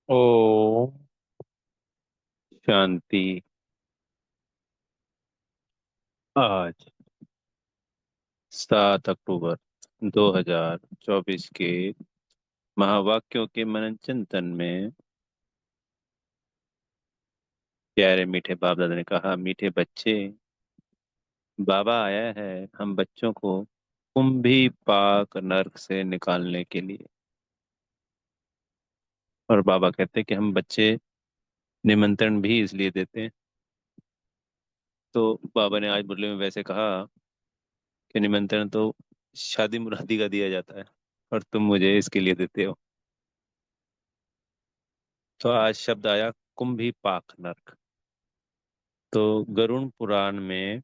ओ शांति। आज 7 अक्टूबर 2024 के महावाक्यों के मनन चिंतन में प्यारे मीठे बाप दादा ने कहा, मीठे बच्चे, बाबा आया है हम बच्चों को कुंभी पाक नरक से निकालने के लिए। और बाबा कहते हैं कि हम बच्चे निमंत्रण भी इसलिए देते हैं। तो बाबा ने आज मुरली में वैसे कहा कि निमंत्रण तो शादी मुरादी का दिया जाता है और तुम मुझे इसके लिए देते हो। तो आज शब्द आया कुंभी पाक नरक। तो गरुड़ पुराण में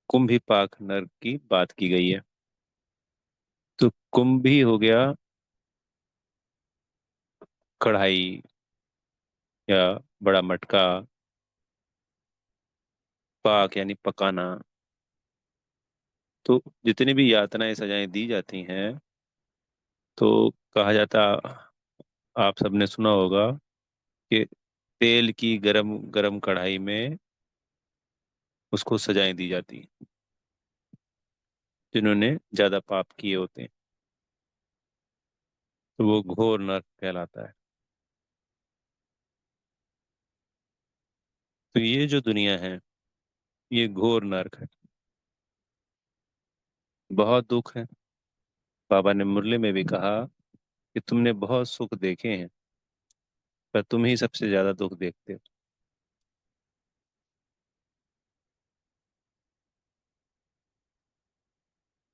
कुंभी पाक नरक की बात की गई है। तो कुंभी हो गया कढ़ाई या बड़ा मटका, पाक यानी पकाना। तो जितनी भी यातनाएं सजाएं दी जाती हैं, तो कहा जाता, आप सबने सुना होगा कि तेल की गरम गरम कढ़ाई में उसको सजाएं दी जाती हैं जिन्होंने ज्यादा पाप किए होते हैं। तो वो घोर नरक कहलाता है। तो ये जो दुनिया है, ये घोर नरक है। बहुत दुख है। बाबा ने मुरली में भी कहा कि तुमने बहुत सुख देखे हैं, पर तुम ही सबसे ज्यादा दुख देखते हो।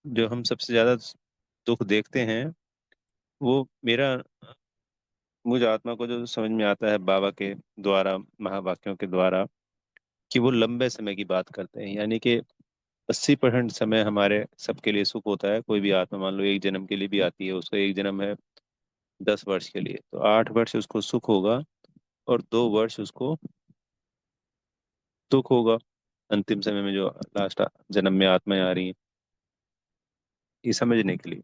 जो हम सबसे ज्यादा दुख देखते हैं, वो मेरा मुझ आत्मा को जो समझ में आता है बाबा के द्वारा, महावाक्यों के द्वारा, कि वो लंबे समय की बात करते हैं। यानी कि 80% समय हमारे सबके लिए सुख होता है। कोई भी आत्मा मान लो एक जन्म के लिए भी आती है, उसका एक जन्म है 10 वर्ष के लिए, तो 8 वर्ष उसको सुख होगा और 2 वर्ष उसको दुख होगा। अंतिम समय में जो लास्ट जन्म में आत्माएं आ रही हैं, ये समझने के लिए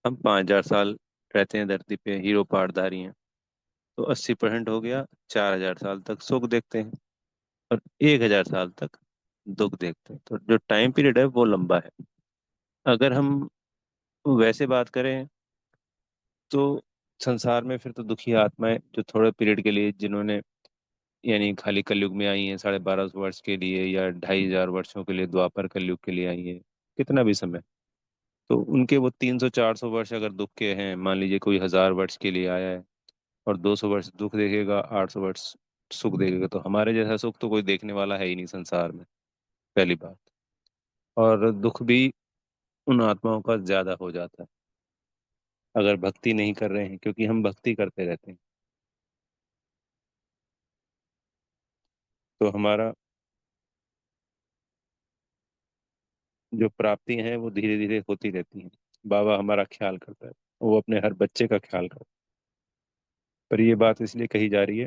हम 5,000 साल रहते हैं धरती पे, हीरो पाटधारी हैं। तो 80% हो गया, 4,000 साल तक सुख देखते हैं और 1,000 साल तक दुख देखते हैं। तो जो टाइम पीरियड है वो लंबा है। अगर हम वैसे बात करें तो संसार में फिर तो दुखी आत्माएं जो थोड़े पीरियड के लिए, जिन्होंने यानी खाली कलयुग में आई हैं 1250 वर्ष के लिए या 2,500 वर्षों के लिए, द्वापर कलयुग के लिए आई है, कितना भी समय, तो उनके वो 300 400 वर्ष अगर दुख के हैं, मान लीजिए कोई 1,000 वर्ष के लिए आया है और 200 वर्ष दुख देखेगा, 800 वर्ष सुख देखेगा, तो हमारे जैसा सुख तो कोई देखने वाला है ही नहीं संसार में, पहली बात। और दुख भी उन आत्माओं का ज्यादा हो जाता है अगर भक्ति नहीं कर रहे हैं, क्योंकि हम भक्ति करते रहते हैं। तो हमारा जो प्राप्ति है वो धीरे धीरे होती रहती है। बाबा हमारा ख्याल करता है, वो अपने हर बच्चे का ख्याल करता है। पर ये बात इसलिए कही जा रही है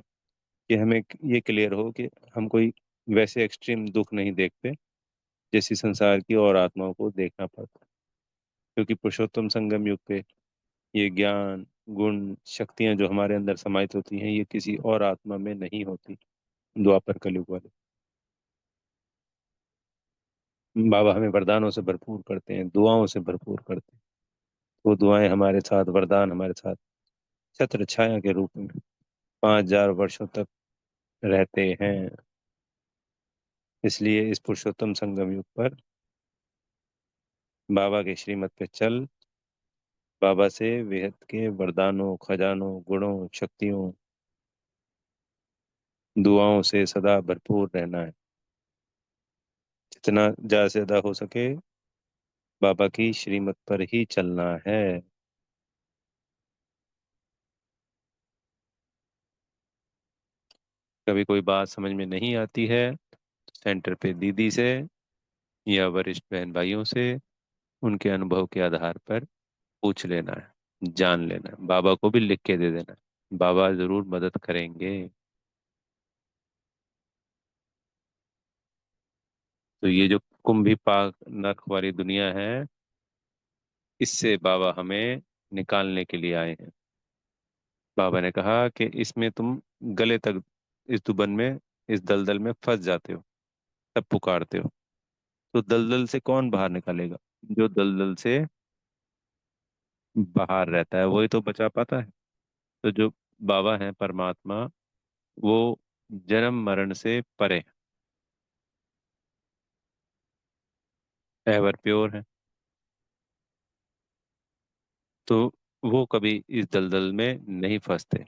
कि हमें ये क्लियर हो कि हम कोई वैसे एक्सट्रीम दुख नहीं देखते जैसी संसार की और आत्माओं को देखना पड़ता है। क्योंकि पुरुषोत्तम संगम युग पे ये ज्ञान, गुण, शक्तियां जो हमारे अंदर समाहित होती हैं, ये किसी और आत्मा में नहीं होती। द्वापर कलयुग वाले बाबा हमें वरदानों से भरपूर करते हैं, दुआओं से भरपूर करते हैं। वो दुआएं हमारे साथ, वरदान हमारे साथ छत्र छाया के रूप में 5,000 वर्षों तक रहते हैं। इसलिए इस पुरुषोत्तम संगम युग पर बाबा के श्रीमत पे चल, बाबा से बेहद के वरदानों, खजानों, गुणों, शक्तियों, दुआओं से सदा भरपूर रहना है। जितना ज्यादा से ज्यादा हो सके बाबा की श्रीमत पर ही चलना है। कभी कोई बात समझ में नहीं आती है, सेंटर पे दीदी से या वरिष्ठ बहन भाइयों से उनके अनुभव के आधार पर पूछ लेना है, जान लेना है, बाबा को भी लिख के दे देना है, बाबा जरूर मदद करेंगे। तो ये जो कुंभी पाक नरक वाली दुनिया है, इससे बाबा हमें निकालने के लिए आए हैं। बाबा ने कहा कि इसमें तुम गले तक इस दुबन में, इस दलदल में फंस जाते हो, तब पुकारते हो। तो दलदल से कौन बाहर निकालेगा? जो दलदल से बाहर रहता है वही तो बचा पाता है। तो जो बाबा है परमात्मा, वो जन्म मरण से परे, एवर प्योर है। तो वो कभी इस दलदल में नहीं फंसते,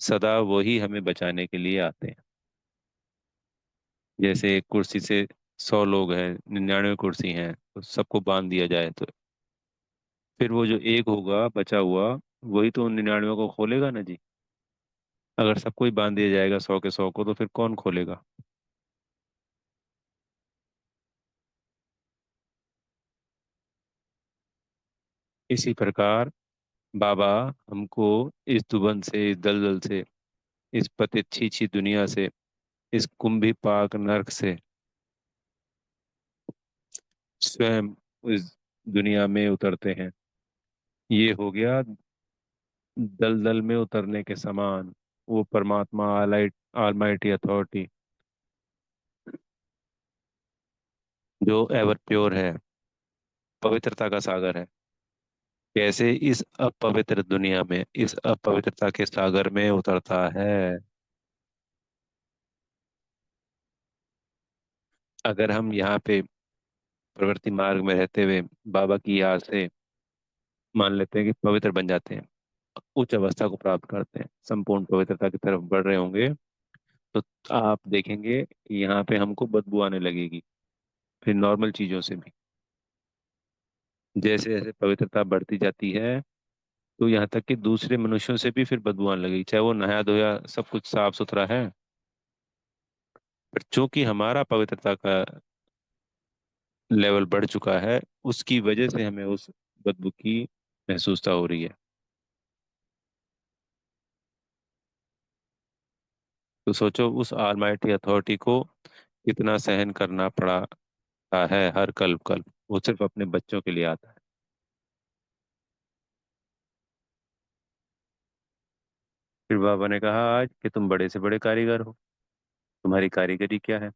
सदा वही हमें बचाने के लिए आते हैं। जैसे एक कुर्सी से 100 लोग हैं, 99 कुर्सी हैं, तो सबको बांध दिया जाए तो फिर वो जो एक होगा बचा हुआ, वही तो उन 99 को खोलेगा ना जी। अगर सबको ही बांध दिया जाएगा 100 के 100 को, तो फिर कौन खोलेगा? इसी प्रकार बाबा हमको इस दुबन से, इस दलदल से, इस पतित छी दुनिया से, इस कुंभी पाक नरक से स्वयं इस दुनिया में उतरते हैं। ये हो गया दलदल में उतरने के समान। वो परमात्मा आलाइट ऑलमाइटी अथॉरिटी जो एवर प्योर है, पवित्रता का सागर है, कैसे इस अपवित्र दुनिया में, इस अपवित्रता के सागर में उतरता है। अगर हम यहाँ पे प्रवृत्ति मार्ग में रहते हुए बाबा की याद से मान लेते हैं कि पवित्र बन जाते हैं, उच्च अवस्था को प्राप्त करते हैं, संपूर्ण पवित्रता की तरफ बढ़ रहे होंगे, तो आप देखेंगे कि यहाँ पे हमको बदबू आने लगेगी, फिर नॉर्मल चीजों से भी। जैसे जैसे पवित्रता बढ़ती जाती है, तो यहाँ तक कि दूसरे मनुष्यों से भी फिर बदबू आने लगेगी, चाहे वो नहाया धोया सब कुछ साफ सुथरा है, पर चूंकि हमारा पवित्रता का लेवल बढ़ चुका है, उसकी वजह से हमें उस बदबू की महसूसता हो रही है। तो सोचो उस ऑलमाइटी अथॉरिटी को कितना सहन करना पड़ा है हर कल्प कल्प। वो सिर्फ अपने बच्चों के लिए आता है। फिर बाबा ने कहा आज कि तुम बड़े से बड़े कारीगर हो, तुम्हारी कारीगरी क्या है?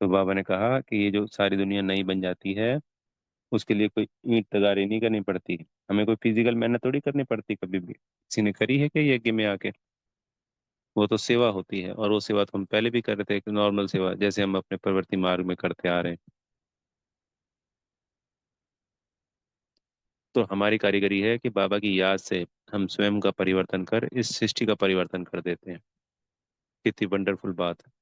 तो बाबा ने कहा कि ये जो सारी दुनिया नई बन जाती है, उसके लिए कोई ईंट तगारी नहीं करनी पड़ती, हमें कोई फिजिकल मेहनत थोड़ी करनी पड़ती कभी भी। किसी ने करी है क्या यज्ञ में आके? वो तो सेवा होती है, और वो सेवा तो हम पहले भी कर रहे थे, एक नॉर्मल सेवा जैसे हम अपने प्रवृत्ति मार्ग में करते आ रहे हैं। तो हमारी कारीगरी है कि बाबा की याद से हम स्वयं का परिवर्तन कर इस सृष्टि का परिवर्तन कर देते हैं। कितनी वंडरफुल बात है।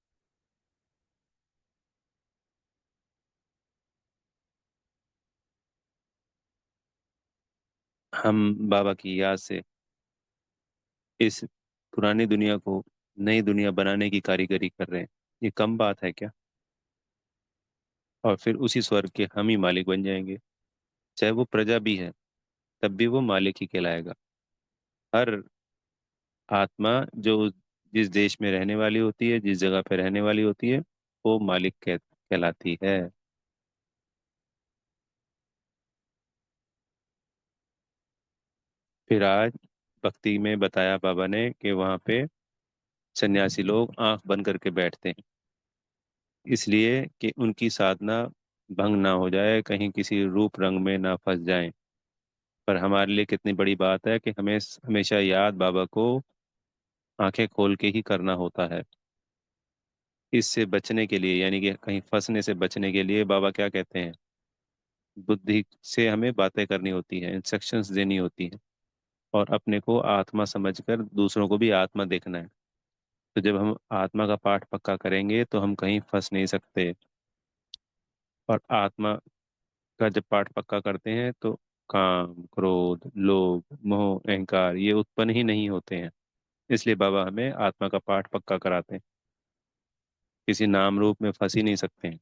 हम बाबा की याद से इस पुरानी दुनिया को नई दुनिया बनाने की कारीगरी कर रहे हैं। ये कम बात है क्या? और फिर उसी स्वर्ग के हम ही मालिक बन जाएंगे। चाहे वो प्रजा भी है, तब भी वो मालिक ही कहलाएगा। हर आत्मा जो जिस देश में रहने वाली होती है, जिस जगह पे रहने वाली होती है, वो मालिक कहलाती है। फिर आज भक्ति में बताया बाबा ने कि वहाँ पे सन्यासी लोग आंख बंद करके बैठते हैं, इसलिए कि उनकी साधना भंग ना हो जाए, कहीं किसी रूप रंग में ना फंस जाएं। पर हमारे लिए कितनी बड़ी बात है कि हमें हमेशा याद बाबा को आंखें खोल के ही करना होता है। इससे बचने के लिए, यानी कि कहीं फंसने से बचने के लिए, बाबा क्या कहते हैं, बुद्धि से हमें बातें करनी होती है, इंस्ट्रक्शंस देनी होती है, और अपने को आत्मा समझकर दूसरों को भी आत्मा देखना है। तो जब हम आत्मा का पाठ पक्का करेंगे तो हम कहीं फंस नहीं सकते। और आत्मा का जब पाठ पक्का करते हैं तो काम, क्रोध, लोभ, मोह, अहंकार ये उत्पन्न ही नहीं होते हैं। इसलिए बाबा हमें आत्मा का पाठ पक्का कराते हैं। किसी नाम रूप में फंस ही नहीं सकते हैं,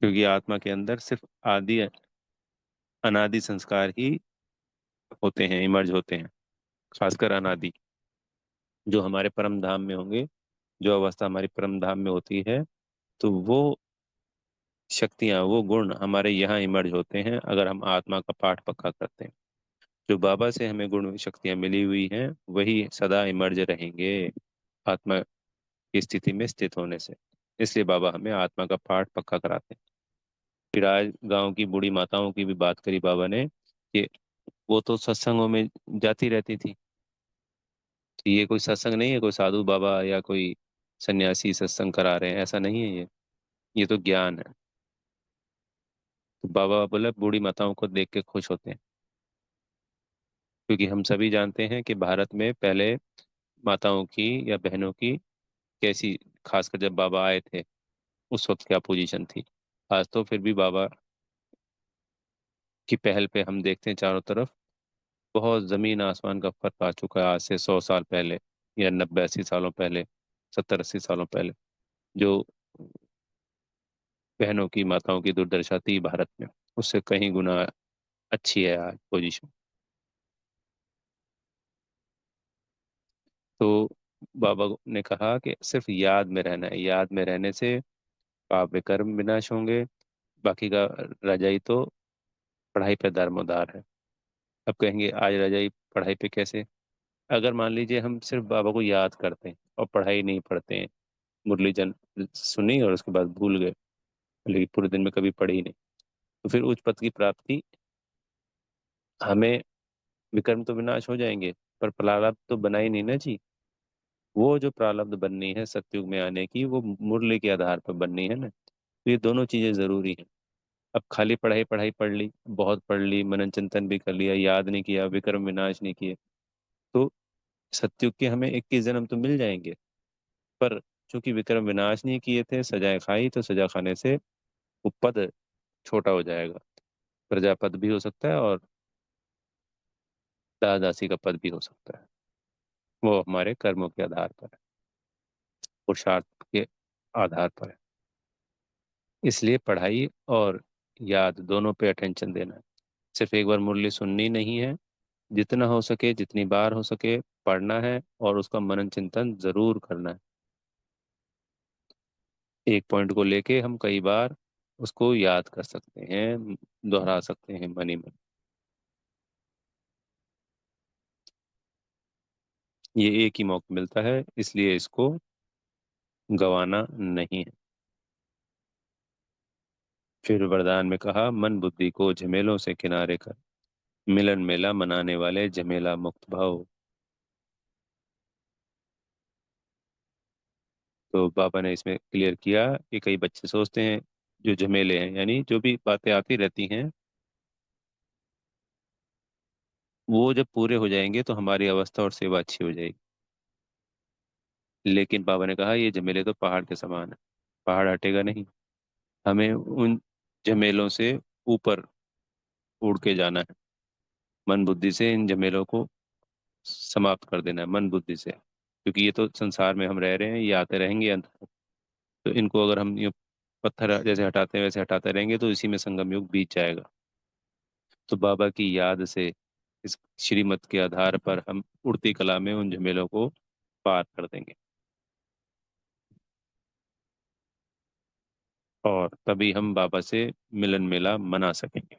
क्योंकि आत्मा के अंदर सिर्फ आदि अनादि संस्कार ही होते हैं, इमर्ज होते हैं। खासकर अनादि, जो हमारे परम धाम में होंगे, जो अवस्था हमारी परम धाम में होती है, तो वो शक्तियाँ, वो गुण हमारे यहाँ इमर्ज होते हैं अगर हम आत्मा का पाठ पक्का करते हैं। जो बाबा से हमें गुण शक्तियाँ मिली हुई हैं वही सदा इमर्ज रहेंगे आत्मा की स्थिति में स्थित होने से। इसलिए बाबा हमें आत्मा का पाठ पक्का कराते हैं। फिर आज गांव की बूढ़ी माताओं की भी बात करी बाबा ने कि वो तो सत्संगों में जाती रहती थी। तो ये कोई सत्संग नहीं है, कोई साधु बाबा या कोई सन्यासी सत्संग करा रहे हैं, ऐसा नहीं है ये तो ज्ञान है। तो बाबा बोले बूढ़ी माताओं को देख के खुश होते हैं, क्योंकि हम सभी जानते हैं कि भारत में पहले माताओं की या बहनों की कैसी, खासकर जब बाबा आए थे उस वक्त क्या पोजीशन थी। आज तो फिर भी बाबा की पहल पे हम देखते हैं चारों तरफ बहुत जमीन आसमान का फर्क आ चुका है, आज से 100 साल पहले या 90 80 सालों पहले, 70 80 सालों पहले जो बहनों की माताओं की दुर्दशा थी भारत में, उससे कहीं गुना अच्छी है आज पोजीशन। तो बाबा ने कहा कि सिर्फ याद में रहना है, याद में रहने से पाप विकर्म विनाश होंगे। बाकी का रजाई तो पढ़ाई पे दारोमदार है। अब कहेंगे आज रजाई पढ़ाई पे कैसे? अगर मान लीजिए हम सिर्फ बाबा को याद करते हैं और पढ़ाई नहीं पढ़ते हैं, मुरली जन सुनी और उसके बाद भूल गए, लेकिन पूरे दिन में कभी पढ़ी नहीं, तो फिर उच्च पद की प्राप्ति हमें, विकर्म तो विनाश हो जाएंगे पर प्रारब्ध तो बना ही नहीं ना जी। वो जो प्रारब्ध बननी है सतयुग में आने की, वो मुरली के आधार पर बननी है ना। तो ये दोनों चीजें जरूरी हैं। अब खाली पढ़ाई पढ़ाई पढ़ ली, बहुत पढ़ ली, मनन चिंतन भी कर लिया, याद नहीं किया, विक्रम विनाश नहीं किए, तो सत्युग के हमें 21 जन्म तो मिल जाएंगे, पर चूंकि विक्रम विनाश नहीं किए थे, सजाएं खाई, तो सजा खाने से वो पद छोटा हो जाएगा। प्रजापद भी हो सकता है और दास दासी का पद भी हो सकता है। वो हमारे कर्मों के आधार पर है, पुरुषार्थ के आधार पर है। इसलिए पढ़ाई और याद दोनों पे अटेंशन देना है। सिर्फ एक बार मुरली सुननी नहीं है, जितना हो सके जितनी बार हो सके पढ़ना है और उसका मनन चिंतन जरूर करना है। एक पॉइंट को लेके हम कई बार उसको याद कर सकते हैं, दोहरा सकते हैं मन ही मन। ये एक ही मौका मिलता है, इसलिए इसको गंवाना नहीं है। फिर वरदान में कहा मन बुद्धि को झमेलों से किनारे कर, मिलन मेला मनाने वाले झमेला मुक्त भाव। तो बाबा ने इसमें क्लियर किया कि कई बच्चे सोचते हैं जो झमेले हैं यानी जो भी बातें आती रहती हैं, वो जब पूरे हो जाएंगे तो हमारी अवस्था और सेवा अच्छी हो जाएगी। लेकिन बाबा ने कहा ये झमेले तो पहाड़ के समान है, पहाड़ हटेगा नहीं। हमें उन झमेलों से ऊपर उड़ के जाना है। मन बुद्धि से इन झमेलों को समाप्त कर देना है, मन बुद्धि से, क्योंकि ये तो संसार में हम रह रहे हैं, ये आते रहेंगे अंत तक। तो इनको अगर हम ये पत्थर जैसे हटाते हैं वैसे हटाते रहेंगे तो इसी में संगम युग बीत जाएगा। तो बाबा की याद से, इस श्रीमत के आधार पर हम उड़ती कला में उन झमेलों को पार कर देंगे और तभी हम बाबा से मिलन मेला मना सकेंगे।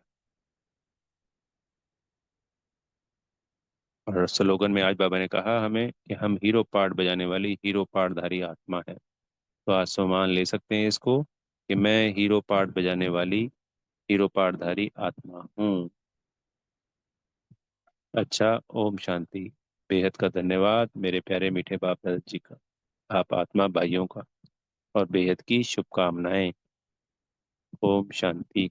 और स्लोगन में आज बाबा ने कहा हमें कि हम हीरो पार्ट बजाने वाली हीरो पार्टधारी आत्मा है। तो आज सम्मान ले सकते हैं इसको कि मैं हीरो पार्ट बजाने वाली हीरो पार्टधारी आत्मा हूँ। अच्छा, ओम शांति। बेहद का धन्यवाद मेरे प्यारे मीठे बाप दादा जी का, आप आत्मा भाइयों का, और बेहद की शुभकामनाएं। ओम शांति।